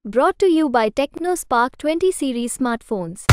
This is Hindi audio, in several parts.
Brought to you by TechnoSpark 20 series smartphones.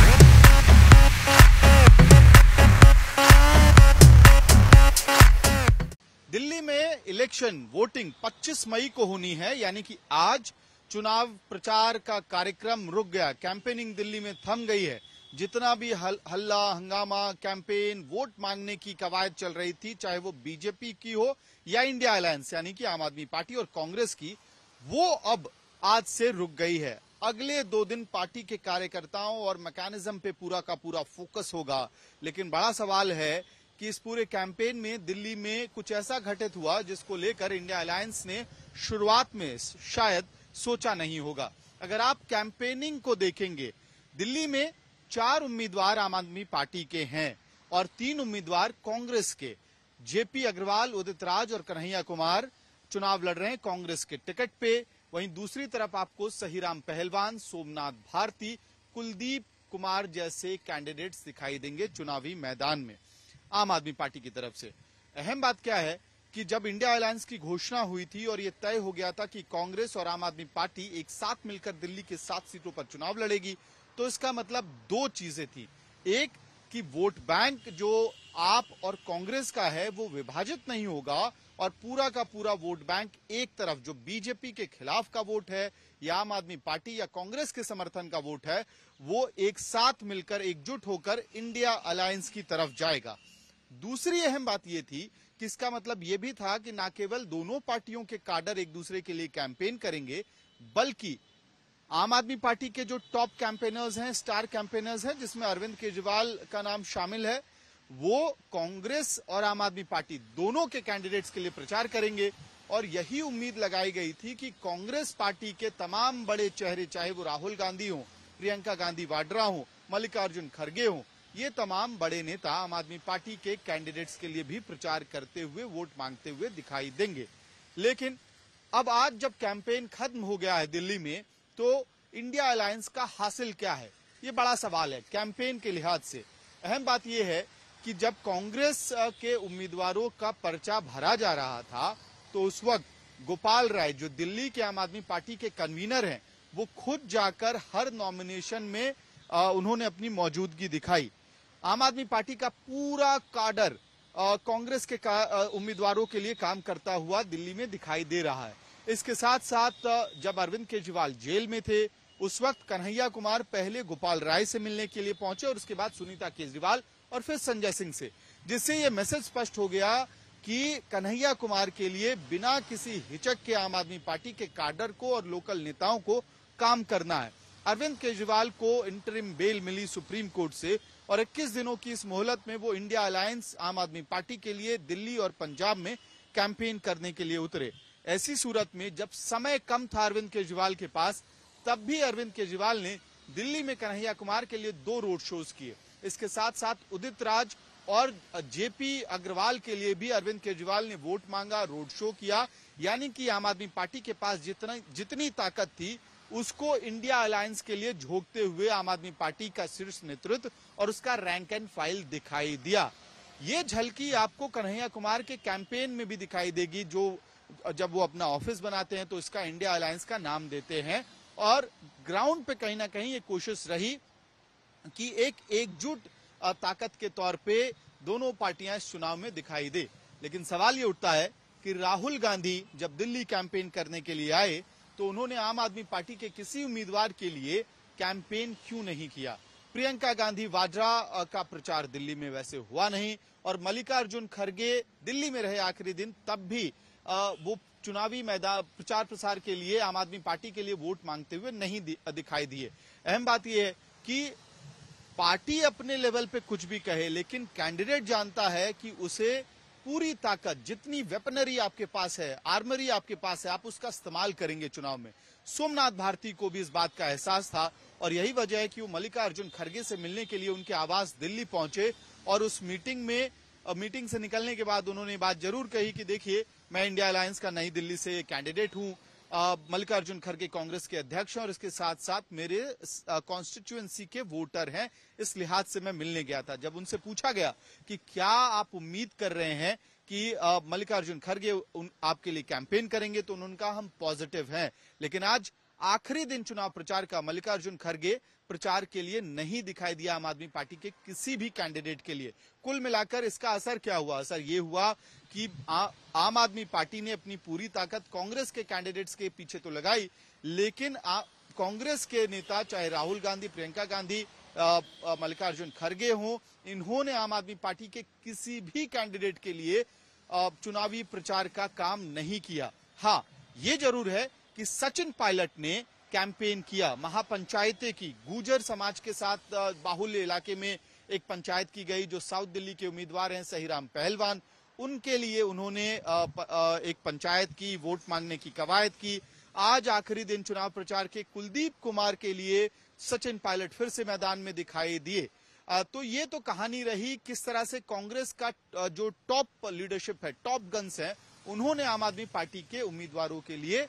Delhi में इलेक्शन वोटिंग 25 मई को होनी है, यानी कि आज चुनाव प्रचार का कार्यक्रम रुक गया। कैंपेनिंग दिल्ली में थम गई है। जितना भी हल्ला हंगामा कैंपेन वोट मांगने की कवायद चल रही थी, चाहे वो बीजेपी की हो या इंडिया अलायंस यानी कि आम आदमी पार्टी और कांग्रेस की, वो अब आज से रुक गई है। अगले 2 दिन पार्टी के कार्यकर्ताओं और मैकेनिज्म पे पूरा का पूरा फोकस होगा। लेकिन बड़ा सवाल है कि इस पूरे कैंपेन में दिल्ली में कुछ ऐसा घटित हुआ जिसको लेकर इंडिया अलायंस ने शुरुआत में शायद सोचा नहीं होगा। अगर आप कैंपेनिंग को देखेंगे, दिल्ली में 4 उम्मीदवार आम आदमी पार्टी के हैं और 3 उम्मीदवार कांग्रेस के। जेपी अग्रवाल, उदित राज और कन्हैया कुमार चुनाव लड़ रहे हैं कांग्रेस के टिकट पे। वहीं दूसरी तरफ आपको सहीराम पहलवान, सोमनाथ भारती, कुलदीप कुमार जैसे कैंडिडेट्स दिखाई देंगे चुनावी मैदान में आम आदमी पार्टी की तरफ से। अहम बात क्या है कि जब इंडिया अलायंस की घोषणा हुई थी और ये तय हो गया था कि कांग्रेस और आम आदमी पार्टी एक साथ मिलकर दिल्ली के 7 सीटों पर चुनाव लड़ेगी, तो इसका मतलब 2 चीजें थी। एक कि वोट बैंक जो आप और कांग्रेस का है वो विभाजित नहीं होगा और पूरा का पूरा वोट बैंक एक तरफ, जो बीजेपी के खिलाफ का वोट है या आम आदमी पार्टी या कांग्रेस के समर्थन का वोट है, वो एक साथ मिलकर एकजुट होकर इंडिया अलायंस की तरफ जाएगा। दूसरी अहम बात यह थी कि इसका मतलब यह भी था कि न केवल दोनों पार्टियों के काडर एक दूसरे के लिए कैंपेन करेंगे, बल्कि आम आदमी पार्टी के जो टॉप कैंपेनर्स हैं, स्टार कैंपेनर्स हैं, जिसमें अरविंद केजरीवाल का नाम शामिल है, वो कांग्रेस और आम आदमी पार्टी दोनों के कैंडिडेट्स के लिए प्रचार करेंगे। और यही उम्मीद लगाई गई थी कि कांग्रेस पार्टी के तमाम बड़े चेहरे, चाहे वो राहुल गांधी हो, प्रियंका गांधी वाड्रा हो, मल्लिकार्जुन खड़गे हो, ये तमाम बड़े नेता आम आदमी पार्टी के कैंडिडेट्स के लिए भी प्रचार करते हुए, वोट मांगते हुए दिखाई देंगे। लेकिन अब आज जब कैंपेन खत्म हो गया है दिल्ली में, तो इंडिया अलायंस का हासिल क्या है, ये बड़ा सवाल है कैंपेन के लिहाज से। अहम बात यह है कि जब कांग्रेस के उम्मीदवारों का पर्चा भरा जा रहा था, तो उस वक्त गोपाल राय, जो दिल्ली के आम आदमी पार्टी के कन्वीनर हैं, वो खुद जाकर हर नॉमिनेशन में उन्होंने अपनी मौजूदगी दिखाई। आम आदमी पार्टी का पूरा काडर कांग्रेस के उम्मीदवारों के लिए काम करता हुआ दिल्ली में दिखाई दे रहा है। इसके साथ साथ जब अरविंद केजरीवाल जेल में थे, उस वक्त कन्हैया कुमार पहले गोपाल राय से मिलने के लिए पहुंचे और उसके बाद सुनीता केजरीवाल और फिर संजय सिंह से, जिससे यह मैसेज स्पष्ट हो गया कि कन्हैया कुमार के लिए बिना किसी हिचक के आम आदमी पार्टी के काडर को और लोकल नेताओं को काम करना है। अरविंद केजरीवाल को इंटरिम बेल मिली सुप्रीम कोर्ट से और 21 दिनों की इस मोहलत में वो इंडिया अलायंस आम आदमी पार्टी के लिए दिल्ली और पंजाब में कैंपेन करने के लिए उतरे। ऐसी सूरत में जब समय कम था अरविंद केजरीवाल के पास, तब भी अरविंद केजरीवाल ने दिल्ली में कन्हैया कुमार के लिए 2 रोड शोज किए। इसके साथ साथ उदित राज और जेपी अग्रवाल के लिए भी अरविंद केजरीवाल ने वोट मांगा, रोड शो किया। यानी कि आम आदमी पार्टी के पास जितनी ताकत थी, उसको इंडिया अलायंस के लिए झोंकते हुए आम आदमी पार्टी का शीर्ष नेतृत्व और उसका रैंक एंड फाइल दिखाई दिया। ये झलकी आपको कन्हैया कुमार के कैंपेन में भी दिखाई देगी, जो जब वो अपना ऑफिस बनाते हैं तो इसका इंडिया अलायंस का नाम देते हैं। और ग्राउंड पे कहीं ना कहीं ये कोशिश रही कि एक एकजुट ताकत के तौर पे दोनों पार्टियां इस चुनाव में दिखाई दे। लेकिन सवाल ये उठता है कि राहुल गांधी जब दिल्ली कैंपेन करने के लिए आए, तो उन्होंने आम आदमी पार्टी के किसी उम्मीदवार के लिए कैंपेन क्यों नहीं किया। प्रियंका गांधी वाड्रा का प्रचार दिल्ली में वैसे हुआ नहीं और मल्लिकार्जुन खड़गे दिल्ली में रहे आखिरी दिन, तब भी वो चुनावी मैदान प्रचार प्रसार के लिए आम आदमी पार्टी के लिए वोट मांगते हुए नहीं दिखाई दिए। अहम बात यह है कि पार्टी अपने लेवल पे कुछ भी कहे, लेकिन कैंडिडेट जानता है कि उसे पूरी ताकत, जितनी वेपनरी आपके पास है, आर्मरी आपके पास है, आप उसका इस्तेमाल करेंगे चुनाव में। सोमनाथ भारती को भी इस बात का एहसास था और यही वजह है कि वो मल्लिकार्जुन खड़गे से मिलने के लिए उनके आवास दिल्ली पहुंचे और उस मीटिंग से निकलने के बाद उन्होंने बात जरूर कही कि देखिए, मैं इंडिया अलायंस का नई दिल्ली से कैंडिडेट हूं, मल्लिकार्जुन खड़गे कांग्रेस के अध्यक्ष हैं और इसके साथ साथ मेरे कॉन्स्टिट्यूएंसी के वोटर हैं, इस लिहाज से मैं मिलने गया था। जब उनसे पूछा गया कि क्या आप उम्मीद कर रहे हैं कि मल्लिकार्जुन खड़गे आपके लिए कैंपेन करेंगे, तो उन्होंने कहा हम पॉजिटिव हैं। लेकिन आज आखिरी दिन चुनाव प्रचार का मल्लिकार्जुन खड़गे प्रचार के लिए नहीं दिखाई दिया आम आदमी पार्टी के किसी भी कैंडिडेट के लिए। कुल मिलाकर इसका असर क्या हुआ? असर ये हुआ कि आम आदमी पार्टी ने अपनी पूरी ताकत कांग्रेस के कैंडिडेट्स के पीछे तो लगाई, लेकिन कांग्रेस के नेता चाहे राहुल गांधी, प्रियंका गांधी, मल्लिकार्जुन खड़गे हों, इन्होंने आम आदमी पार्टी के किसी भी कैंडिडेट के लिए चुनावी प्रचार का काम नहीं किया। हाँ, ये जरूर है कि सचिन पायलट ने कैंपेन किया, महापंचायतें की, गुर्जर समाज के साथ बाहुल्य इलाके में एक पंचायत की गई। जो साउथ दिल्ली के उम्मीदवार हैं सहीराम पहलवान, उनके लिए उन्होंने एक पंचायत की, वोट मांगने की कवायद की। आज आखिरी दिन चुनाव प्रचार के कुलदीप कुमार के लिए सचिन पायलट फिर से मैदान में दिखाई दिए। तो ये तो कहानी रही किस तरह से कांग्रेस का जो टॉप लीडरशिप है, टॉप गन्स है, उन्होंने आम आदमी पार्टी के उम्मीदवारों के लिए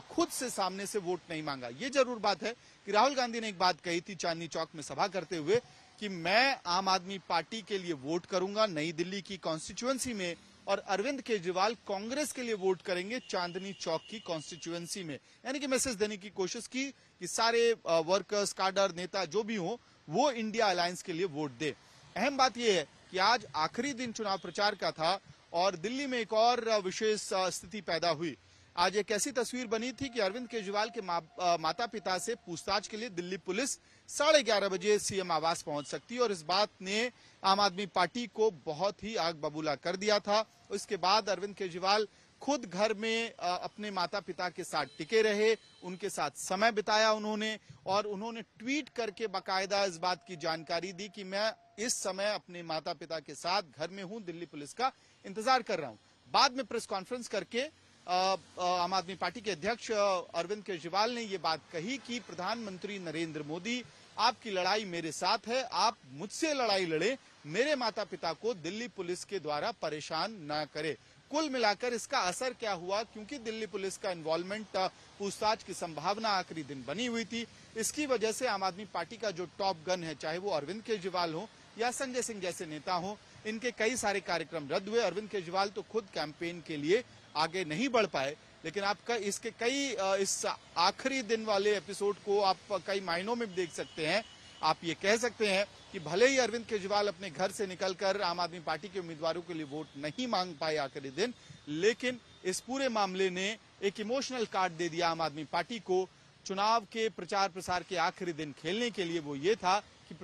खुद से सामने से वोट नहीं मांगा। ये जरूर बात है कि राहुल गांधी ने एक बात कही थी चांदनी चौक में सभा करते हुए कि मैं आम आदमी पार्टी के लिए वोट करूंगा नई दिल्ली की कॉन्स्टिट्यूएंसी में, और अरविंद केजरीवाल कांग्रेस के लिए वोट करेंगे चांदनी चौक की कॉन्स्टिट्यूएंसी में। यानी कि मैसेज देने की कोशिश की कि सारे वर्कर्स, काडर, नेता जो भी हो, वो इंडिया अलायंस के लिए वोट दे। अहम बात यह है कि आज आखिरी दिन चुनाव प्रचार का था और दिल्ली में एक और विशेष स्थिति पैदा हुई। आज एक ऐसी तस्वीर बनी थी कि अरविंद केजरीवाल के माता पिता से पूछताछ के लिए दिल्ली पुलिस 11:30 बजे सीएम आवास पहुंच सकती है, और इस बात ने आम आदमी पार्टी को बहुत ही आग बबूला कर दिया था। उसके बाद अरविंद केजरीवाल खुद घर में अपने माता पिता के साथ टिके रहे, उनके साथ समय बिताया उन्होंने, और उन्होंने ट्वीट करके बाकायदा इस बात की जानकारी दी कि मैं इस समय अपने माता पिता के साथ घर में हूं, दिल्ली पुलिस का इंतजार कर रहा हूं। बाद में प्रेस कॉन्फ्रेंस करके आम आदमी पार्टी के अध्यक्ष अरविंद केजरीवाल ने ये बात कही कि प्रधानमंत्री नरेंद्र मोदी, आपकी लड़ाई मेरे साथ है, आप मुझसे लड़ाई लड़े, मेरे माता पिता को दिल्ली पुलिस के द्वारा परेशान न करे। कुल मिलाकर इसका असर क्या हुआ, क्योंकि दिल्ली पुलिस का इन्वॉल्वमेंट, पूछताछ की संभावना आखिरी दिन बनी हुई थी, इसकी वजह से आम आदमी पार्टी का जो टॉप गन है, चाहे वो अरविंद केजरीवाल हो या संजय सिंह जैसे नेता हो, इनके कई सारे कार्यक्रम रद्द हुए। अरविंद केजरीवाल तो खुद कैंपेन के लिए आगे नहीं बढ़ पाए, लेकिन आपका इसके इस आखिरी दिन वाले एपिसोड को आप कई मायनों में देख सकते हैं। आप ये कह सकते हैं कि भले ही अरविंद केजरीवाल अपने घर से निकलकर आम आदमी पार्टी के उम्मीदवारों के लिए वोट नहीं मांग पाए आखिरी दिन, लेकिन इस पूरे मामले ने एक इमोशनल कार्ड दे दिया आम आदमी पार्टी को। चुनाव के प्रचार प्रसार के आखिरी दिन खेलने के लिए वो ये था कि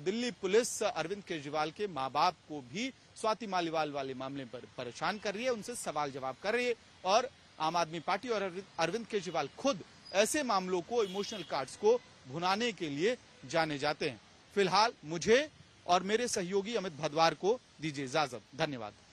दिल्ली पुलिस अरविंद केजरीवाल के माँ बाप को भी स्वाति मालीवाल वाले मामले पर परेशान कर रही है, उनसे सवाल जवाब कर रही है, और आम आदमी पार्टी और अरविंद केजरीवाल खुद ऐसे मामलों को, इमोशनल कार्ड्स को भुनाने के लिए जाने जाते हैं। फिलहाल मुझे और मेरे सहयोगी अमित भदवार को दीजिए इजाजत। धन्यवाद।